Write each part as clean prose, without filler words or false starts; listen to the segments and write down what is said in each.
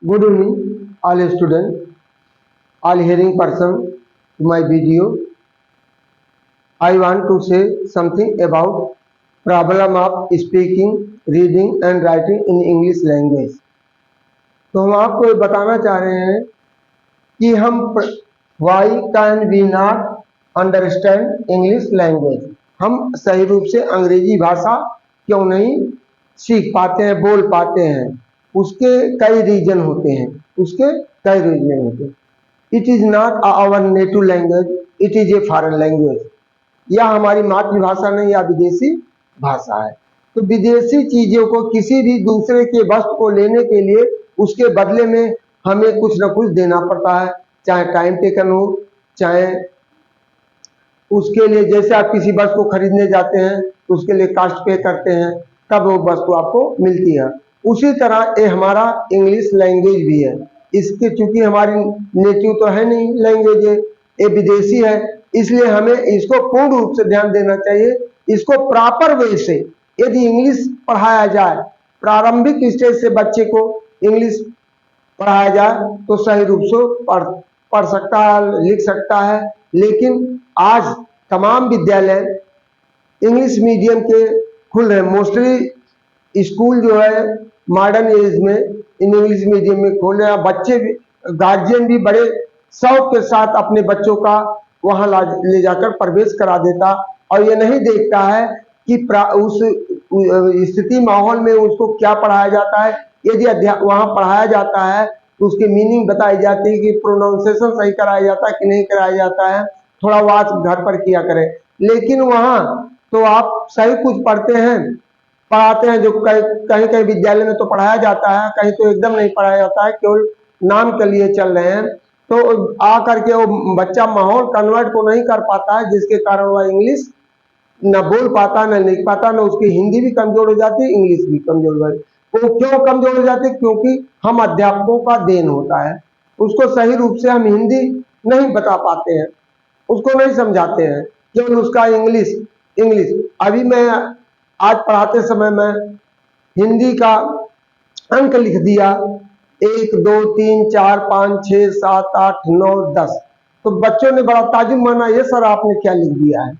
Good evening, all students, all hearing person to my video. I want to say something about problem of speaking, reading and writing in English language. तो हम आपको ये बताना चाह रहे हैं कि why can we not understand English language? हम सही रूप से अंग्रेजी भाषा क्यों नहीं सीख पाते हैं, बोल पाते हैं? उसके कई रीजन होते हैं, it is not our native language, it is a foreign language. यह हमारी मातृभाषा नहीं, या विदेशी भाषा है। तो विदेशी चीजों को, किसी भी दूसरे के वस्तु को लेने के लिए उसके बदले में हमें कुछ न कुछ देना पड़ता है, चाहे टाइम टेकन हो, चाहे उसके लिए जैसे आप किसी वस्तु को खरीदने जाते हैं तो उसके लिए कास्ट पे करते हैं, तब वो वस्तु आपको मिलती है। उसी तरह ये हमारा इंग्लिश लैंग्वेज भी है। इसके चूंकि हमारी नेटिव तो है नहीं लैंग्वेज, ये विदेशी है, इसलिए हमें इसको पूर्ण रूप से ध्यान देना चाहिए। इसको प्रॉपर वे से यदि इंग्लिश पढ़ाया जाए, प्रारंभिक स्टेज से बच्चे को इंग्लिश पढ़ाया जाए तो सही रूप से पढ़ सकता है, लिख सकता है। लेकिन आज तमाम विद्यालय इंग्लिश मीडियम के खुल रहे हैं। मोस्टली स्कूल जो है मॉडर्न एज में इंग्लिश मीडियम में खोल रहे हैं। बच्चे भी, गार्जियन भी बड़े शौक के साथ अपने बच्चों का वहां ले जाकर प्रवेश करा देता, और ये नहीं देखता है कि उस स्थिति माहौल में उसको क्या पढ़ाया जाता है। यदि वहां पढ़ाया जाता है तो उसकी मीनिंग बताई जाती है कि प्रोनाउंसिएशन सही कराया जाता है कि नहीं कराया जाता है, थोड़ा वाच घर पर किया करें। लेकिन वहां तो आप सही कुछ पढ़ते हैं, पढ़ाते हैं, जो कहीं कहीं विद्यालय में तो पढ़ाया जाता है, कहीं तो एकदम नहीं पढ़ाया जाता है, केवल नाम के लिए चल रहे हैं। तो आ करके वो बच्चा माहौल कन्वर्ट को नहीं कर पाता है, जिसके कारण वह इंग्लिश न बोल पाता, न लिख पाता, न उसकी हिंदी भी कमजोर हो जाती है, इंग्लिश भी कमजोर हो जाती है। वो क्यों कमजोर हो जाती है? क्योंकि हम अध्यापकों का देन होता है, उसको सही रूप से हम हिंदी नहीं बता पाते हैं, उसको नहीं समझाते हैं, केवल उसका इंग्लिश। अभी मैं आज पढ़ाते समय मैं हिंदी का अंक लिख दिया 1 2 3 4 5 6 7 8 9 10, तो बच्चों ने बड़ा ताजुब माना, ये सर आपने क्या लिख दिया है।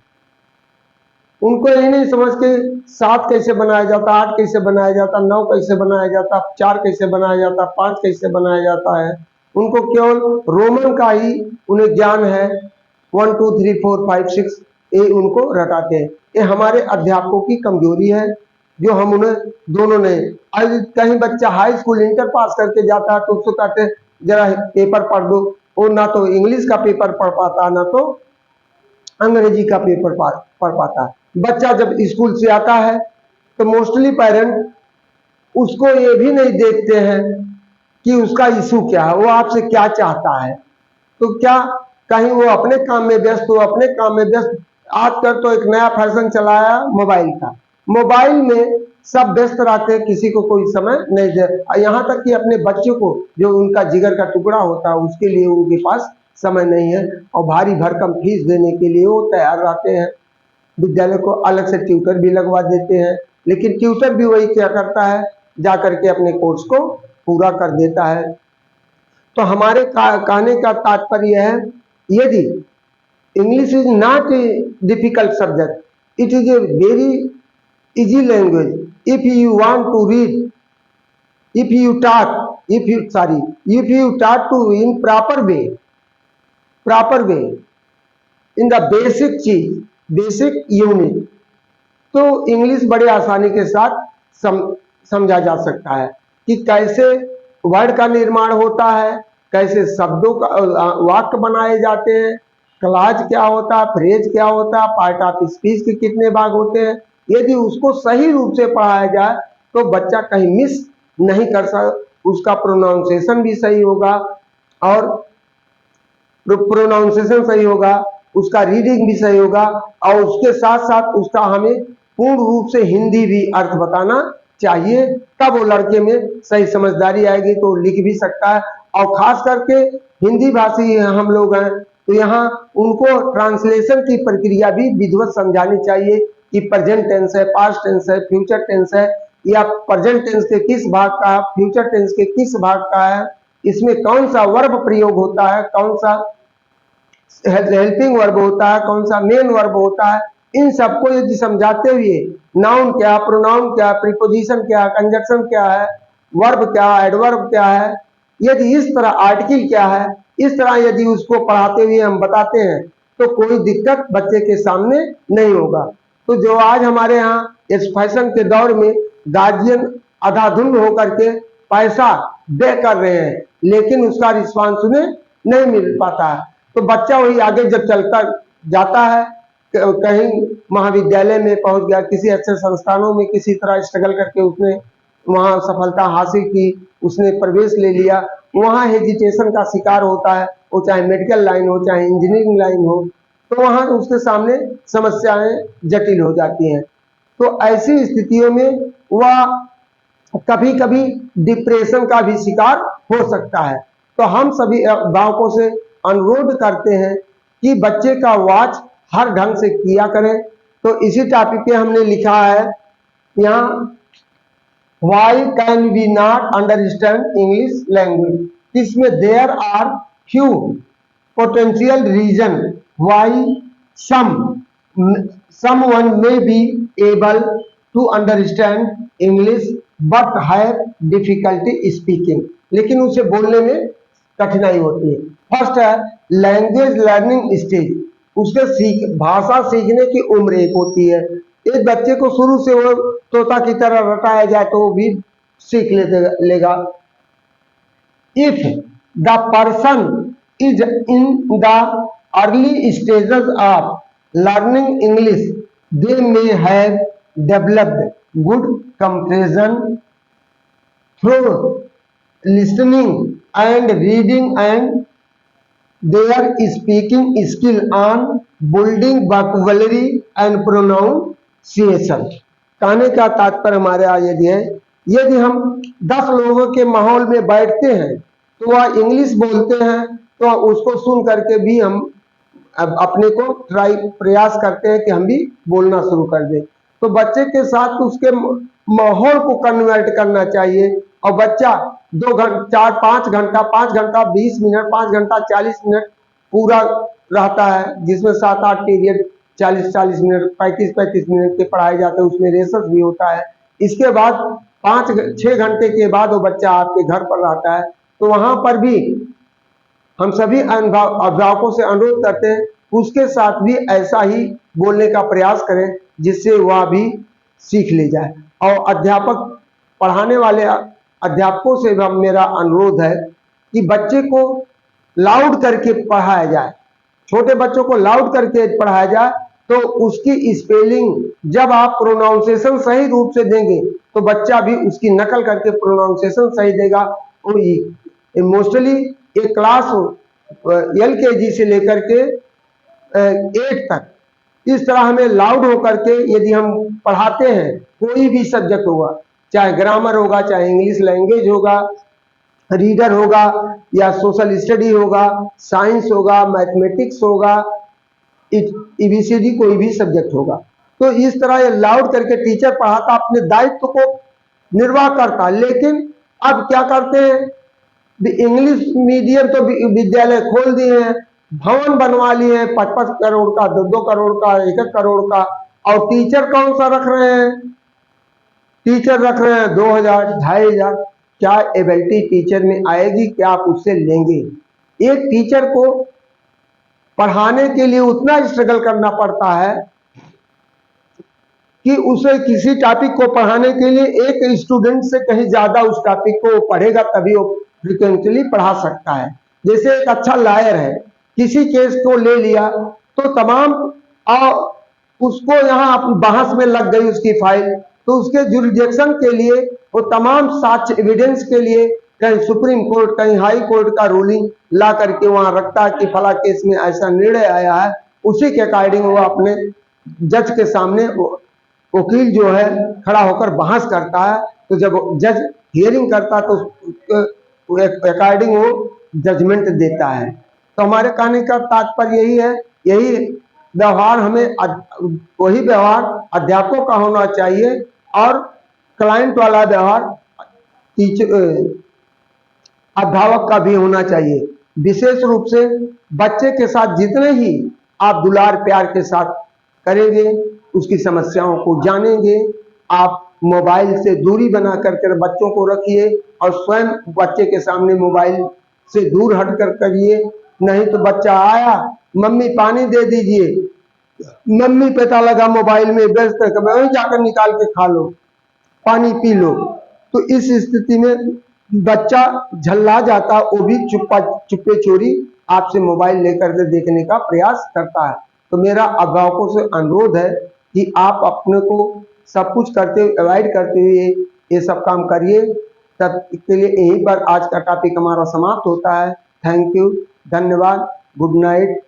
उनको ये नहीं समझ के 7 कैसे बनाया जाता, 8 कैसे बनाया जाता, 9 कैसे बनाया जाता, 4 कैसे बनाया जाता, 5 कैसे बनाया जाता है। उनको केवल रोमन का ही उन्हें ज्ञान है, 1 2 3 4 5 6 ये उनको रटाते हैं। ये हमारे अध्यापकों की कमजोरी है, जो हम उन्हें दोनों ने। आज कहीं बच्चा हाई स्कूल इंटर पास करके जाता है तो उसको कहते हैं जरा पेपर पढ़ दो, वो ना तो इंग्लिश का पेपर पढ़ पाता, ना तो अंग्रेजी का पेपर पढ़ पाता है। बच्चा जब स्कूल से आता है तो मोस्टली पेरेंट उसको ये भी नहीं देखते हैं कि उसका इशू क्या है, वो आपसे क्या चाहता है। तो क्या कहीं वो अपने काम में व्यस्त हो, अपने काम में व्यस्त। आजकल तो एक नया फैशन चलाया मोबाइल का, मोबाइल में सब व्यस्त रहते हैं, किसी को कोई समय नहीं दे। यहाँ तक कि अपने बच्चों को, जो उनका जिगर का टुकड़ा होता है, उसके लिए उनके पास समय नहीं है, और भारी भरकम फीस देने के लिए वो तैयार रहते हैं। विद्यालय को अलग से ट्यूटर भी लगवा देते हैं, लेकिन ट्यूटर भी वही क्या करता है, जाकर के अपने कोर्स को पूरा कर देता है। तो हमारे कहने का तात्पर्य है, यदि English is not a difficult subject, it is a very easy language. If you want to read, if you taught to in proper way in the basic unit, तो इंग्लिश बड़े आसानी के साथ समझा जा सकता है कि कैसे वर्ड का निर्माण होता है, कैसे शब्दों का वाक्य बनाए जाते हैं, क्लॉज क्या होता है, फ्रेज क्या होता है, पार्ट ऑफ स्पीच के कितने भाग होते हैं। यदि उसको सही रूप से पढ़ाया जाए तो बच्चा कहीं मिस नहीं कर सकता, उसका प्रोनाउंसिएशन भी सही होगा, और प्रोनाउंसिएशन सही होगा, उसका रीडिंग भी सही होगा, और उसके साथ साथ उसका हमें पूर्ण रूप से हिंदी भी अर्थ बताना चाहिए। तब वो लड़के में सही समझदारी आएगी तो लिख भी सकता है। और खास करके हिंदी भाषी हम लोग हैं, तो यहाँ उनको ट्रांसलेशन की प्रक्रिया भी विधिवत समझानी चाहिए कि प्रेजेंट टेंस है, पास्ट टेंस है, फ्यूचर टेंस है, या प्रेजेंट टेंस के किस भाग का है, फ्यूचर टेंस के किस भाग का है, इसमें कौन सा वर्ब प्रयोग होता है, कौन सा हेल्पिंग वर्ब होता है, कौन सा मेन वर्ब होता है, इन सबको यदि समझाते हुए नाउन क्या, प्रोनाउन क्या, प्रीपोजिशन क्या, कंजक्शन क्या है, वर्ब क्या, एडवर्ब क्या है, यदि इस तरह आर्टिकल क्या है, इस तरह यदि उसको पढ़ाते हुए हम बताते हैं तो कोई दिक्कत बच्चे के सामने नहीं होगा। तो जो आज हमारे यहाँ इस फैशन के दौर में गार्जियन अंधाधुंध होकर के पैसा दे कर रहे हैं लेकिन उसका रिस्पांस उन्हें नहीं मिल पाता है, तो बच्चा वही आगे जब चलता जाता है, कहीं महाविद्यालय में पहुंच गया, किसी अच्छे संस्थानों में किसी तरह स्ट्रगल करके उसने वहां सफलता हासिल की, उसने प्रवेश ले लिया, वहां हेजिटेशन का शिकार होता है, वो चाहे मेडिकल लाइन हो चाहे इंजीनियरिंग लाइन हो, तो वहां उसके सामने समस्याएं जटिल हो जाती हैं। तो ऐसी स्थितियों में वह कभी कभी डिप्रेशन का भी शिकार हो सकता है। तो हम सभी अभिभावकों से अनुरोध करते हैं कि बच्चे का वॉच हर ढंग से किया करें। तो इसी टॉपिक पे हमने लिखा है यहाँ, why can we not understand English language, इसमें there are few potential reason why some someone may be able to understand English but have difficulty speaking, लेकिन उसे बोलने में कठिनाई होती है। फर्स्ट है लैंग्वेज लर्निंग स्टेज, उसके भाषा सीखने की उम्र एक होती है। एक बच्चे को शुरू से वो तोता की तरह रटाया जाए तो वो भी सीख लेगा। If the person is in the early stages of learning English, they may have developed good comprehension through listening and reading, and their speaking skill on building vocabulary and pronunciation। कहने का तात्पर्य हमारे यदि है, यदि हम 10 लोगों के माहौल में बैठते हैं तो वह इंग्लिश बोलते हैं तो उसको सुन करके भी हम अब अपने को प्रयास करते हैं कि हम भी बोलना शुरू कर दें। तो बच्चे के साथ उसके माहौल को कन्वर्ट करना चाहिए, और बच्चा 2 घंटा 4-5 घंटा 5 घंटा 20 मिनट 5 घंटा 40 मिनट पूरा रहता है, जिसमें 7-8 पीरियड 40-40 मिनट 35-35 मिनट के पढ़ाए जाते हैं, उसमें रेसेस भी होता है। इसके बाद 5-6 घंटे के बाद वो बच्चा आपके घर पर रहता है, तो वहां पर भी हम सभी अभिभावकों से अनुरोध करते हैं उसके साथ भी ऐसा ही बोलने का प्रयास करें जिससे वह भी सीख ले जाए। और अध्यापक पढ़ाने वाले अध्यापकों से भी मेरा अनुरोध है कि बच्चे को लाउड करके पढ़ाया जाए, छोटे बच्चों को लाउड करके पढ़ाया जाए, तो उसकी स्पेलिंग जब आप प्रोनाउंसिएशन सही रूप से देंगे तो बच्चा भी उसकी नकल करके प्रोनाउंसिएशन सही देगा। और इमोशनली एक क्लास LKG से लेकर के 8 तक इस तरह हमें लाउड होकर के यदि हम पढ़ाते हैं, कोई भी सब्जेक्ट होगा, चाहे ग्रामर होगा, चाहे इंग्लिश लैंग्वेज होगा, रीडर होगा, या सोशल स्टडी होगा, साइंस होगा, मैथमेटिक्स होगा, EBCD कोई भी सब्जेक्ट होगा, तो इस तरह ये लाउड करके टीचर पढ़ाता अपने दायित्व को निर्वाह करता। लेकिन अब क्या करते हैं, इंग्लिश मीडियम तो विद्यालय खोल दिए हैं, भवन बनवा लिए हैं 5-5 करोड़ का, 2-2 करोड़ का, 1-1 करोड़ का, और टीचर कौन सा रख रहे हैं, टीचर रख रहे हैं 2000 2500। क्या एबिलिटी टीचर में आएगी, क्या आप उससे लेंगे? एक टीचर को पढ़ाने के लिए उतना स्ट्रगल करना पड़ता है कि उसे किसी टॉपिक को पढ़ाने के लिए एक स्टूडेंट से कहीं ज्यादा उस टॉपिक को पढ़ेगा तभी वो फ्रिक्वेंटली पढ़ा सकता है। जैसे एक अच्छा लॉयर है, किसी केस को ले लिया तो तमाम उसको यहाँ बहस में लग गई उसकी फाइल, तो उसके जुरिडिक्शन के लिए वो तमाम साक्ष्य एविडेंस के लिए कहीं सुप्रीम कोर्ट कहीं हाई कोर्ट का रूलिंग ला करके वहां रखता है कि फला केस में ऐसा निर्णय आया है, उसी के अकॉर्डिंग वो अपने जज के सामने वकील जो है खड़ा होकर बहस करता है। तो जब जज हियरिंग करता है तो अकॉर्डिंग वो जजमेंट देता है। तो हमारे कहने का तात्पर्य यही है, यही व्यवहार हमें वही व्यवहार अध्यापकों का होना चाहिए और क्लाइंट वाला व्यवहार अध्यापक का भी होना चाहिए। विशेष रूप से बच्चे के साथ जितने ही आप दुलार प्यार के साथ करेंगे, उसकी समस्याओं को जानेंगे। आप मोबाइल से दूरी बना कर बच्चों को रखिए और स्वयं बच्चे के सामने मोबाइल से दूर हटकर करिए। नहीं तो बच्चा आया, मम्मी पानी दे दीजिए, मम्मी पता लगा मोबाइल में व्यस्त है, वहीं जाकर निकाल के खा लो, पानी पी लो। तो इस स्थिति में बच्चा झल्ला जाता, वो भी चुप्पे चोरी आपसे मोबाइल लेकर के देखने का प्रयास करता है। तो मेरा अभिभावकों से अनुरोध है कि आप अपने को सब कुछ करते हुए, अवॉइड करते हुए ये सब काम करिए। तब के लिए यहीं पर आज का टॉपिक हमारा समाप्त होता है। थैंक यू, धन्यवाद, गुड नाइट।